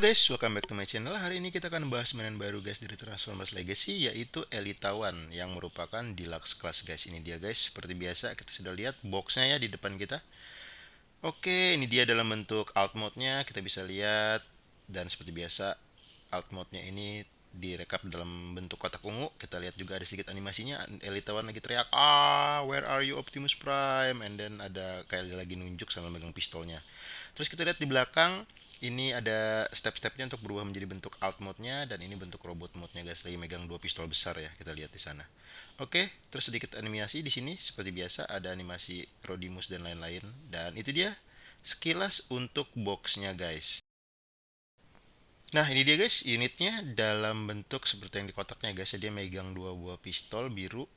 guys, welcome back to my channel. Hari ini kita akan bahas mainan baru guys dari Transformers Legacy, yaitu Elita One yang merupakan deluxe class guys. Ini dia guys, seperti biasa kita sudah lihat boxnya ya di depan kita. Oke, ini dia dalam bentuk alt mode-nya, kita bisa lihat. Dan seperti biasa, alt mode-nya ini direkap dalam bentuk kotak ungu. Kita lihat juga ada sedikit animasinya. Elita One lagi teriak, where are you Optimus Prime? And then ada kayak dia lagi nunjuk sambil megang pistolnya. Terus kita lihat di belakang, ini ada step-stepnya untuk berubah menjadi bentuk alt mode-nya, dan ini bentuk robot mode-nya guys, lagi megang dua pistol besar ya, kita lihat di sana. Oke, terus sedikit animasi di sini seperti biasa, ada animasi Rodimus dan lain-lain, dan itu dia sekilas untuk boxnya guys. Nah, ini dia guys, unitnya dalam bentuk seperti yang di kotaknya guys. Dia megang dua buah pistol biru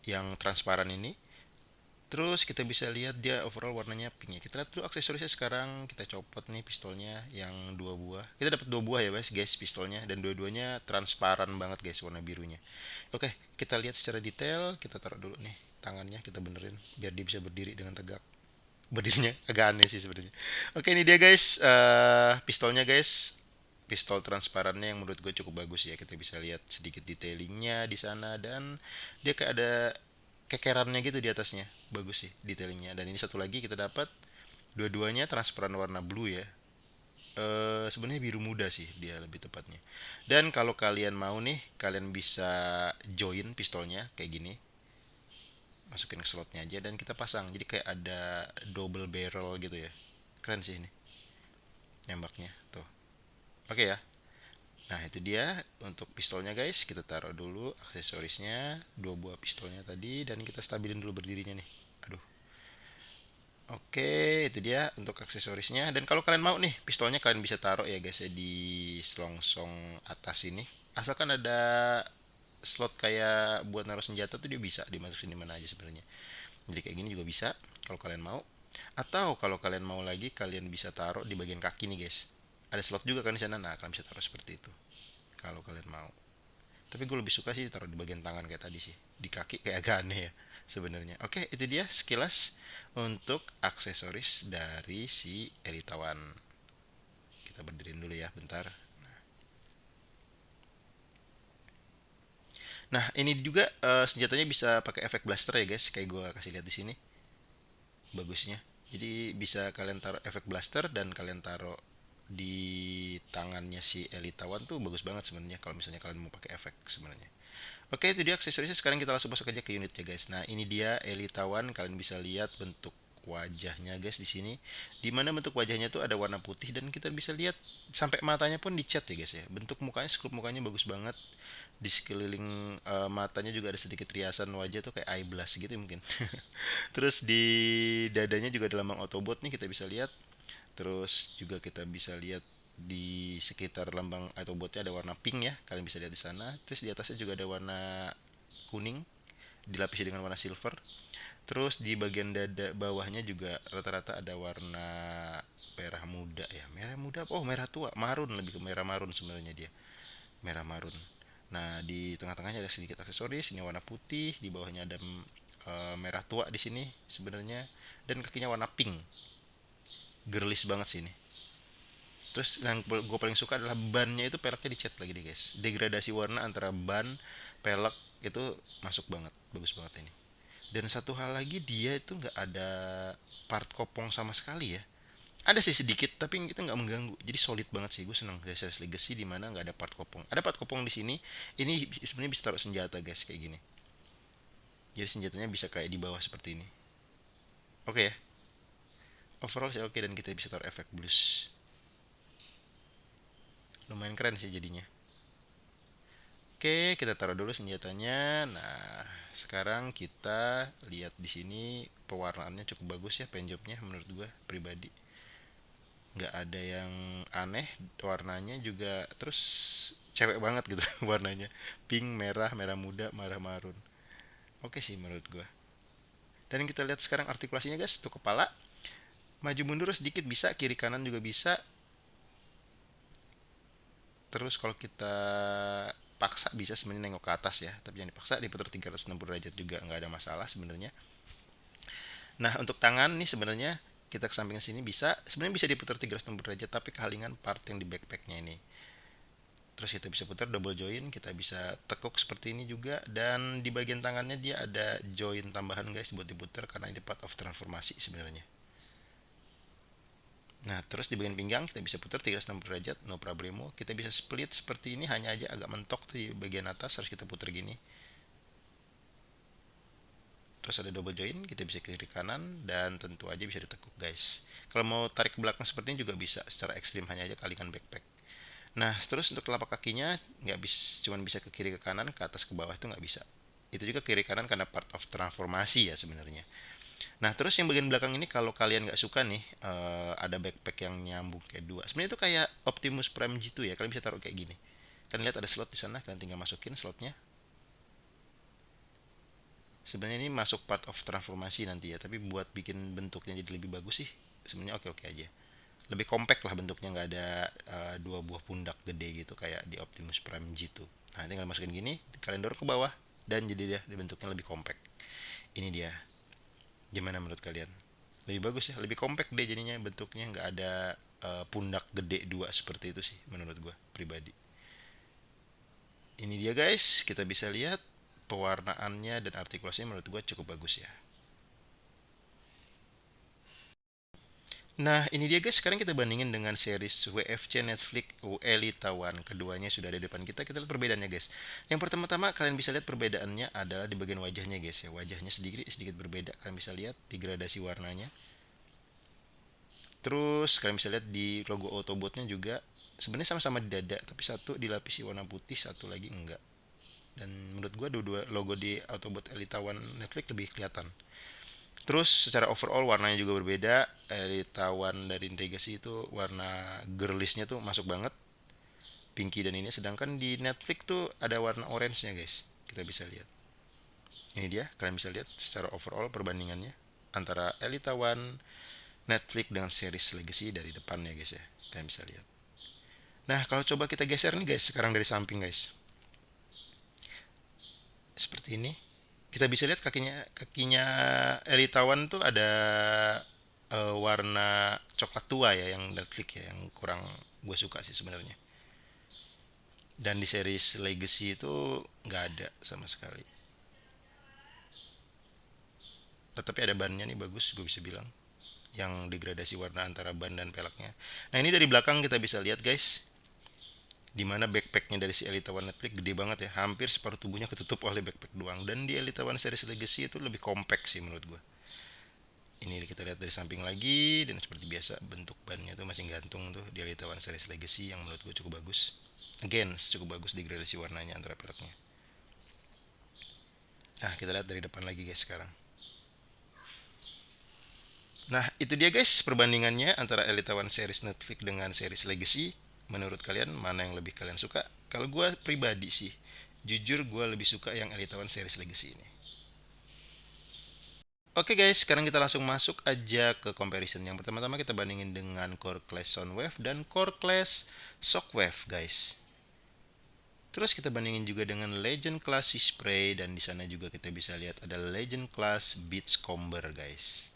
yang transparan ini. Terus kita bisa lihat dia overall warnanya pink ya. Kita lihat dulu aksesorisnya sekarang. Kita copot nih pistolnya yang dua buah. Kita dapat dua buah ya guys pistolnya, dan dua-duanya transparan banget guys warna birunya. Oke, kita lihat secara detail. Kita taruh dulu nih tangannya, kita benerin biar dia bisa berdiri dengan tegak. Berdirinya agak aneh sih sebenarnya. Oke, ini dia guys, pistolnya guys. Pistol transparannya yang menurut gue cukup bagus ya. Kita bisa lihat sedikit detailingnya di sana, dan dia kayak ada kekerannya gitu di atasnya. Bagus sih detailingnya. Dan ini satu lagi kita dapat, dua-duanya transparan warna blue ya. Sebenarnya biru muda sih dia lebih tepatnya. Dan kalau kalian mau nih, kalian bisa join pistolnya kayak gini. Masukin ke slotnya aja dan kita pasang. Jadi kayak ada double barrel gitu ya. Keren sih ini nembaknya tuh. Oke ya. Nah, itu dia untuk pistolnya guys. Kita taruh dulu aksesorisnya, dua buah pistolnya tadi, dan kita stabilin dulu berdirinya nih. Aduh. Oke, itu dia untuk aksesorisnya. Dan kalau kalian mau nih, pistolnya kalian bisa taruh ya guys ya di selongsong atas ini. Asalkan ada slot kayak buat naruh senjata tuh dia bisa dimasukin di mana aja sebenarnya. Jadi kayak gini juga bisa kalau kalian mau. Atau kalau kalian mau lagi, kalian bisa taruh di bagian kaki nih guys. Ada slot juga kan di sana. Nah, kalian bisa taruh seperti itu kalau kalian mau. Tapi gue lebih suka sih taruh di bagian tangan kayak tadi sih. Di kaki kayak agak aneh ya sebenarnya. Oke, itu dia sekilas untuk aksesoris dari si Elitawan. Kita berdirin dulu ya bentar. Nah, ini juga senjatanya bisa pakai efek blaster ya guys, kayak gue kasih lihat di sini. Bagusnya. Jadi bisa kalian taruh efek blaster dan kalian taruh di tangannya si Elitawan tuh bagus banget sebenarnya kalau misalnya kalian mau pakai efek sebenarnya. Oke, itu dia aksesorisnya. Sekarang kita langsung masuk aja ke unitnya guys. Nah, ini dia Elitawan. Kalian bisa lihat bentuk wajahnya guys di sini. Di mana bentuk wajahnya tuh ada warna putih, dan kita bisa lihat sampai matanya pun dicat ya guys ya. Bentuk mukanya, sculpt mukanya bagus banget. Di sekeliling matanya juga ada sedikit riasan wajah tuh kayak eyeblash gitu mungkin. Terus di dadanya juga ada lambang Autobot nih kita bisa lihat. Terus juga kita bisa lihat di sekitar lambang Autobotnya ada warna pink ya, kalian bisa lihat di sana. Terus di atasnya juga ada warna kuning, dilapisi dengan warna silver. Terus di bagian dada bawahnya juga rata-rata ada warna merah muda ya. Merah muda, oh merah tua, marun, lebih ke merah marun sebenarnya dia. Merah marun. Nah, di tengah-tengahnya ada sedikit aksesoris, ini warna putih, di bawahnya ada merah tua di sini sebenarnya, dan kakinya warna pink. Girlish banget sih ini. Terus yang gue paling suka adalah bannya itu peleknya dicat lagi deh guys. Degradasi warna antara ban, pelek itu masuk banget, bagus banget ini. Dan satu hal lagi, dia itu nggak ada part kopong sama sekali ya. Ada sih sedikit, tapi kita nggak mengganggu. Jadi solid banget sih. Gue senang dari series Legacy di mana nggak ada part kopong. Ada part kopong di sini. Ini sebenarnya bisa taruh senjata guys kayak gini. Jadi senjatanya bisa kayak di bawah seperti ini. Oke ya. Overall sih oke, dan kita bisa taruh efek blues. Lumayan keren sih jadinya. Oke, kita taruh dulu senjatanya. Nah, sekarang kita lihat di sini pewarnaannya cukup bagus ya paintjobnya menurut gue pribadi. Nggak ada yang aneh, warnanya juga terus cewek banget gitu warnanya. Pink, merah, merah muda, merah marun. Oke sih menurut gue. Dan kita lihat sekarang artikulasinya guys, tuh kepala maju mundur sedikit bisa, kiri kanan juga bisa. Terus kalau kita paksa bisa sebenarnya nengok ke atas ya, tapi yang dipaksa diputar 360 derajat juga nggak ada masalah sebenarnya. Nah, untuk tangan nih sebenarnya kita ke samping sini bisa, sebenarnya bisa diputar 360 derajat tapi kehalingan part yang di backpacknya ini. Terus kita bisa putar double join, kita bisa tekuk seperti ini juga, dan di bagian tangannya dia ada join tambahan guys buat diputar karena ini part of transformasi sebenarnya. Nah, terus di bagian pinggang kita bisa putar 360 derajat, no problemo. Kita bisa split seperti ini, hanya aja agak mentok di bagian atas, harus kita putar gini. Terus ada double join, kita bisa ke kiri kanan, dan tentu aja bisa ditekuk guys. Kalau mau tarik ke belakang seperti ini juga bisa, secara ekstrim hanya aja kalikan backpack. Nah, terus untuk telapak kakinya nggak bisa, cuman bisa ke kiri ke kanan, ke atas ke bawah itu nggak bisa. Itu juga kiri kanan karena part of transformasi ya sebenarnya. Nah, terus yang bagian belakang ini kalau kalian nggak suka nih, ada backpack yang nyambung kayak dua. Sebenarnya itu kayak Optimus Prime G2 ya, kalian bisa taruh kayak gini. Kalian lihat ada slot di sana, kalian tinggal masukin slotnya. Sebenarnya ini masuk part of transformasi nanti ya, tapi buat bikin bentuknya jadi lebih bagus sih, sebenarnya oke-oke aja. Lebih compact lah bentuknya, nggak ada dua buah pundak gede gitu kayak di Optimus Prime G2. Nah, tinggal masukin gini, kalian dorong ke bawah, dan jadi dia bentuknya lebih compact. Ini dia. Gimana menurut kalian? Lebih bagus ya, lebih compact deh jadinya bentuknya, nggak ada pundak gede dua seperti itu sih menurut gue pribadi. Ini dia guys, kita bisa lihat pewarnaannya dan artikulasinya menurut gue cukup bagus ya. Nah, ini dia guys, sekarang kita bandingin dengan series WFC Netflix Elite One. Keduanya sudah ada di depan kita. Kita lihat perbedaannya guys. Yang pertama-tama kalian bisa lihat perbedaannya adalah di bagian wajahnya guys ya. Wajahnya sedikit sedikit berbeda. Kalian bisa lihat degradasi warnanya. Terus kalian bisa lihat di logo Autobotnya juga sebenarnya sama-sama di dada, tapi satu dilapisi warna putih, satu lagi enggak. Dan menurut gua dua-dua logo di Autobot Elite One Netflix lebih kelihatan. Terus secara overall warnanya juga berbeda. Elite One dari Legacy itu warna girlishnya tuh masuk banget, pinky dan ini. Sedangkan di Netflix tuh ada warna orange-nya guys. Kita bisa lihat. Ini dia, kalian bisa lihat secara overall perbandingannya antara Elite One Netflix dengan series Legacy dari depannya guys ya. Kalian bisa lihat. Nah, kalau coba kita geser nih guys, sekarang dari samping guys. Seperti ini. Kita bisa lihat kakinya kakinya Elitawan tuh ada warna coklat tua ya, yang Netflix ya, yang kurang gue suka sih sebenarnya. Dan di series Legacy itu nggak ada sama sekali. Tetapi ada bannya nih bagus, gue bisa bilang. Yang degradasi warna antara ban dan peleknya. Nah, ini dari belakang kita bisa lihat guys, di mana backpacknya dari si Elite One Netflix gede banget ya, hampir separuh tubuhnya ketutup oleh backpack doang. Dan di Elite One Series Legacy itu lebih compact sih menurut gue. Ini kita lihat dari samping lagi, dan seperti biasa bentuk bannya tuh masih gantung tuh di Elite One Series Legacy yang menurut gue cukup bagus. Again, cukup bagus degradasi warnanya antara peleknya. Nah, kita lihat dari depan lagi guys sekarang. Nah, itu dia guys perbandingannya antara Elite One Series Netflix dengan series Legacy. Menurut kalian mana yang lebih kalian suka? Kalau gue pribadi sih, jujur gue lebih suka yang Elite One Series Legacy ini. Oke guys, sekarang kita langsung masuk aja ke comparison. Yang pertama-tama kita bandingin dengan Core Class Soundwave dan Core Class Shockwave guys. Terus kita bandingin juga dengan Legend Class Spray, dan di sana juga kita bisa lihat ada Legend Class Beachcomber guys.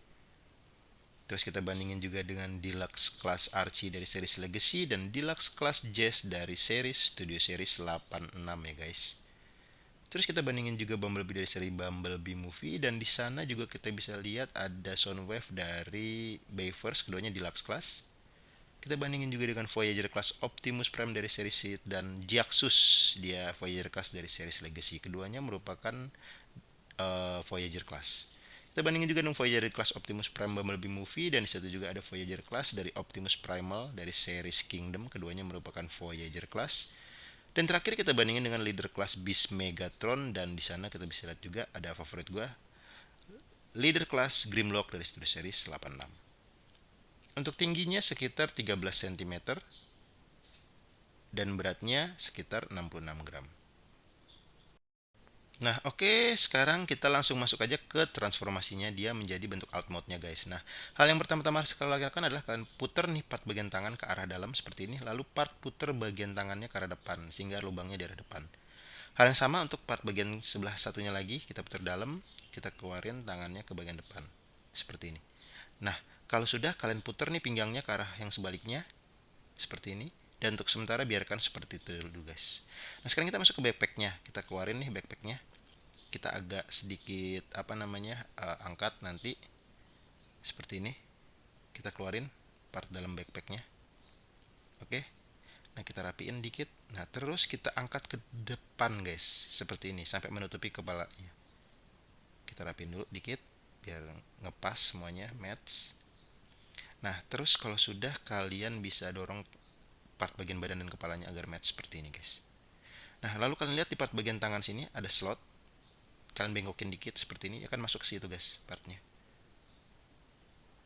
Terus kita bandingin juga dengan Deluxe Class Archie dari series Legacy dan Deluxe Class Jazz dari series Studio Series 86 ya guys. Terus kita bandingin juga Bumblebee dari seri Bumblebee Movie, dan di sana juga kita bisa lihat ada Soundwave dari Bayverse, keduanya Deluxe Class. Kita bandingin juga dengan Voyager Class Optimus Prime dari seri Seed dan Jaxus, dia Voyager Class dari series Legacy. Keduanya merupakan Voyager Class. Kita bandingin juga dengan Voyager Class Optimus Prime Bumblebee Movie, dan di situ juga ada Voyager Class dari Optimus Primal dari series Kingdom. Keduanya merupakan Voyager Class. Dan terakhir kita bandingin dengan Leader Class Beast Megatron, dan di sana kita bisa lihat juga ada favorit gua, Leader Class Grimlock dari Studio Series 86. Untuk tingginya sekitar 13 cm dan beratnya sekitar 66 gram. Nah, oke, sekarang kita langsung masuk aja ke transformasinya dia menjadi bentuk alt mode-nya guys. Nah, hal yang pertama-tama harus kalian lakukan adalah kalian putar nih part bagian tangan ke arah dalam seperti ini, lalu part putar bagian tangannya ke arah depan sehingga lubangnya di arah depan. Hal yang sama untuk part bagian sebelah satunya lagi, kita putar dalam, kita keluarin tangannya ke bagian depan seperti ini. Nah, Kalau sudah, kalian putar nih pinggangnya ke arah yang sebaliknya seperti ini. Dan untuk sementara biarkan seperti itu dulu guys. Nah sekarang kita masuk ke backpacknya. Kita keluarin nih backpacknya. Kita agak sedikit apa namanya angkat nanti seperti ini. Kita keluarin part dalam backpacknya. Oke. Nah kita rapiin dikit. Nah terus kita angkat ke depan guys. Seperti ini sampai menutupi kepalanya. Kita rapiin dulu dikit biar ngepas semuanya match. Nah terus kalau sudah, kalian bisa dorong part bagian badan dan kepalanya agar match seperti ini guys. Nah lalu kalian lihat di part bagian tangan sini ada slot. Kalian bengkokin dikit seperti ini, akan masuk ke situ guys partnya.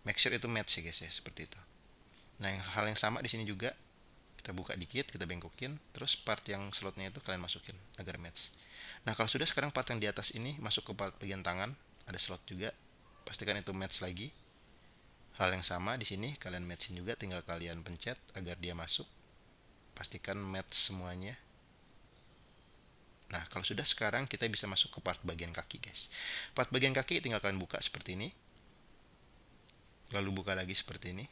Make sure itu match ya guys ya, seperti itu. Nah hal yang sama di sini juga. Kita buka dikit, kita bengkokin, terus part yang slotnya itu kalian masukin agar match. Nah kalau sudah, sekarang part yang di atas ini masuk ke part bagian tangan, ada slot juga, pastikan itu match lagi. Hal yang sama di sini, kalian matchin juga, tinggal kalian pencet agar dia masuk. Pastikan match semuanya. Nah kalau sudah, sekarang kita bisa masuk ke part bagian kaki guys. Part bagian kaki tinggal kalian buka seperti ini, lalu buka lagi seperti ini.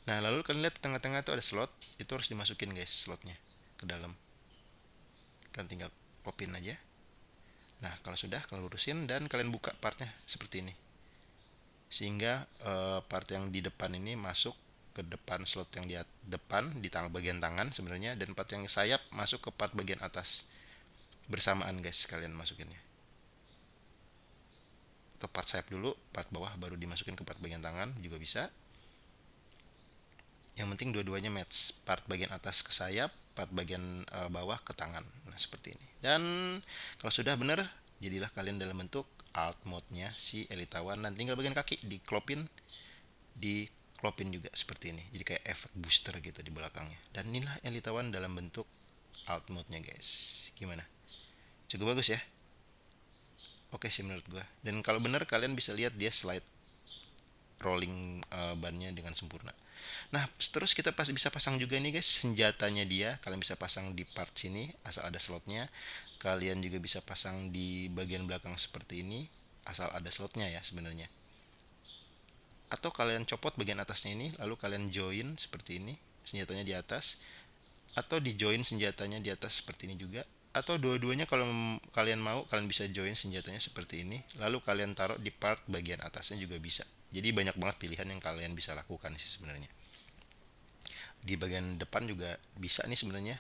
Nah lalu kalian lihat di tengah-tengah itu ada slot, itu harus dimasukin guys slotnya ke dalam. Kalian tinggal popin aja. Nah kalau sudah, kalian lurusin dan kalian buka partnya seperti ini, sehingga part yang di depan ini masuk ke depan slot yang di depan di bagian tangan sebenarnya, dan part yang sayap masuk ke part bagian atas bersamaan guys. Kalian masukinnya atau part sayap dulu, part bawah baru dimasukin ke part bagian tangan juga bisa. Yang penting dua-duanya match, part bagian atas ke sayap, part bagian bawah ke tangan. Nah seperti ini. Dan kalau sudah benar, jadilah kalian dalam bentuk alt mode-nya si Elitawan. Dan tinggal bagian kaki diklopin juga seperti ini, jadi kayak efek booster gitu di belakangnya. Dan inilah Elitawan dalam bentuk alt mode-nya guys. Gimana? Cukup bagus ya? Oke sih menurut gua. Dan kalau benar, kalian bisa lihat dia slide rolling bannya dengan sempurna. Nah, terus kita pasti bisa pasang juga nih guys senjatanya dia. Kalian bisa pasang di part sini asal ada slotnya. Kalian juga bisa pasang di bagian belakang seperti ini asal ada slotnya ya sebenarnya. Atau kalian copot bagian atasnya ini, lalu kalian join seperti ini, senjatanya di atas. Atau di join senjatanya di atas seperti ini juga. Atau dua-duanya kalau kalian mau, kalian bisa join senjatanya seperti ini, lalu kalian taruh di part bagian atasnya juga bisa. Jadi banyak banget pilihan yang kalian bisa lakukan sih sebenarnya. Di bagian depan juga bisa nih sebenarnya.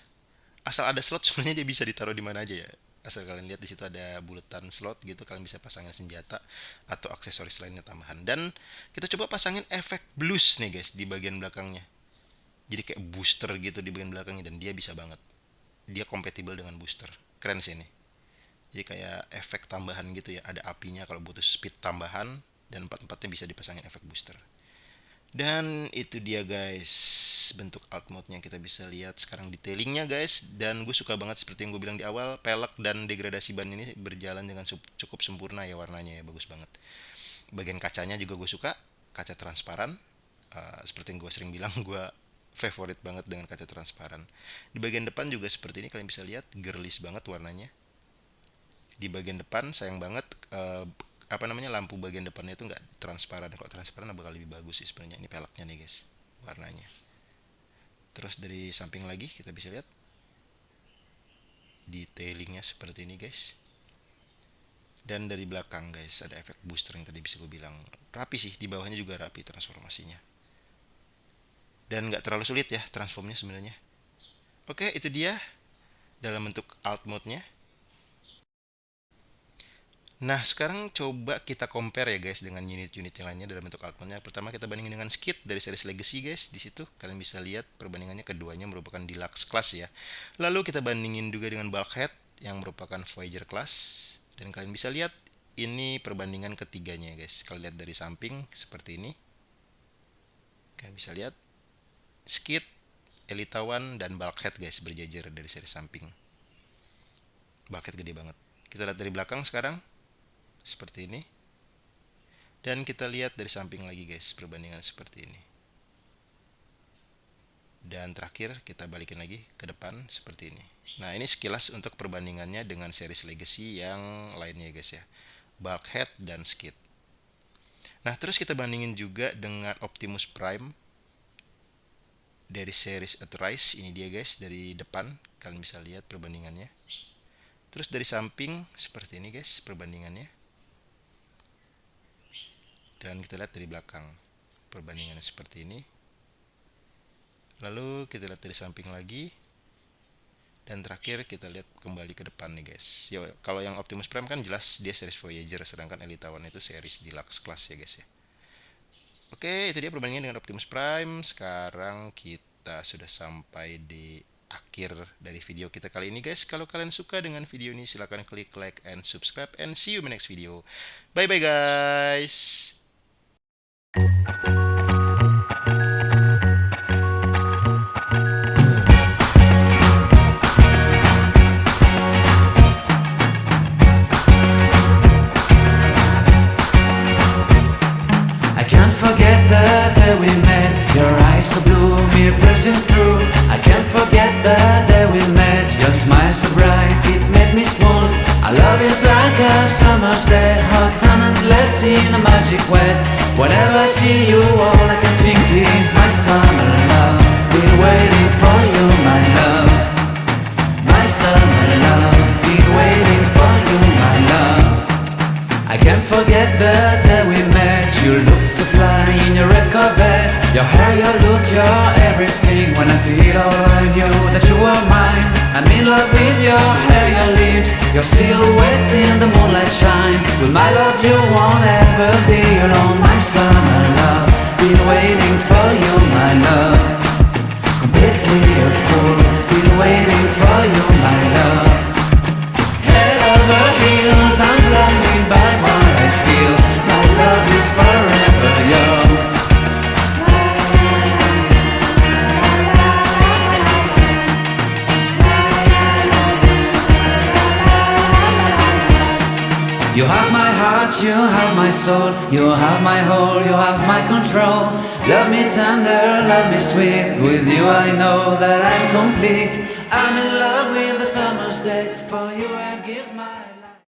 Asal ada slot sebenarnya dia bisa ditaruh di mana aja ya. Asal kalian lihat di situ ada bulatan slot gitu, kalian bisa pasangin senjata atau aksesoris lainnya tambahan. Dan kita coba pasangin efek blues nih guys di bagian belakangnya. Jadi kayak booster gitu di bagian belakangnya, dan dia bisa banget. Dia kompatibel dengan booster. Keren sih ini. Jadi kayak efek tambahan gitu ya. Ada apinya kalau butuh speed tambahan, dan empat-empatnya bisa dipasangin efek booster. Dan itu dia guys, bentuk alt mode-nya kita bisa lihat sekarang detailingnya guys. Dan gue suka banget seperti yang gue bilang di awal, pelek dan degradasi ban ini berjalan dengan cukup sempurna ya, warnanya ya bagus banget. Bagian kacanya juga gue suka, kaca transparan. Seperti yang gue sering bilang, gue favorit banget dengan kaca transparan. Di bagian depan juga seperti ini, kalian bisa lihat girlish banget warnanya. Di bagian depan sayang banget apa namanya, lampu bagian depannya itu nggak transparan. Kalau transparan bakal lebih bagus sih sebenarnya. Ini peleknya nih guys warnanya. Terus dari samping lagi kita bisa lihat detailingnya seperti ini guys. Dan dari belakang guys ada efek booster yang tadi bisa gue bilang. Rapi sih, di bawahnya juga rapi transformasinya. Dan nggak terlalu sulit ya transformnya sebenarnya. Oke, itu dia dalam bentuk alt mode-nya. Nah, sekarang coba kita compare ya guys dengan unit-unit yang lainnya dalam bentuk altmode-nya. Pertama kita bandingin dengan Skid dari series Legacy guys. Di situ kalian bisa lihat perbandingannya, keduanya merupakan deluxe class ya. Lalu kita bandingin juga dengan Bulkhead yang merupakan Voyager class, dan kalian bisa lihat ini perbandingan ketiganya guys. Kalau lihat dari samping seperti ini. Kalian bisa lihat Skid, Elitawan, dan Bulkhead guys berjajar dari seri samping. Bulkhead gede banget. Kita lihat dari belakang sekarang seperti ini. Dan kita lihat dari samping lagi guys, perbandingan seperti ini. Dan terakhir kita balikin lagi ke depan seperti ini. Nah ini sekilas untuk perbandingannya dengan series Legacy yang lainnya guys ya, Bulkhead dan Skid. Nah, terus kita bandingin juga dengan Optimus Prime dari series Earthrise. Ini dia guys, dari depan kalian bisa lihat perbandingannya. Terus dari samping seperti ini guys perbandingannya. Dan kita lihat dari belakang perbandingannya seperti ini. Lalu kita lihat dari samping lagi. Dan terakhir kita lihat kembali ke depan nih guys. Yo, kalau yang Optimus Prime kan jelas dia series Voyager, sedangkan Elite One itu series Deluxe Class ya guys ya. Oke, itu dia perbandingan dengan Optimus Prime. Sekarang kita sudah sampai di akhir dari video kita kali ini guys. Kalau kalian suka dengan video ini silahkan klik like and subscribe, and see you in the next video. Bye bye guys. I can't forget the day we met. Your eyes so blue, me piercing through. I can't forget the day we met. Your smile so bright, it made me swoon. Our love is like a summer's day, hot and endless in a magic way. Whenever I see you, all I can think is my summer love. Been waiting for you, my love. My summer love. Been waiting for you, my love. I can't forget the day we met. You looked so fly in your red Corvette. Your hair, your look, your everything. When I see it all, I knew that you were mine. I'm in love with your hair, your lips, your silhouette in the moonlight shine. With my love you won't ever be alone. My summer love, been waiting for you, my love. Completely a fool, been waiting for you, my love. Head over heels, I'm blinded by what I feel. My love is forever yours. You have my heart, you have my soul. You have my whole, you have my control. Love me tender, love me sweet. With you I know that I'm complete. I'm in love with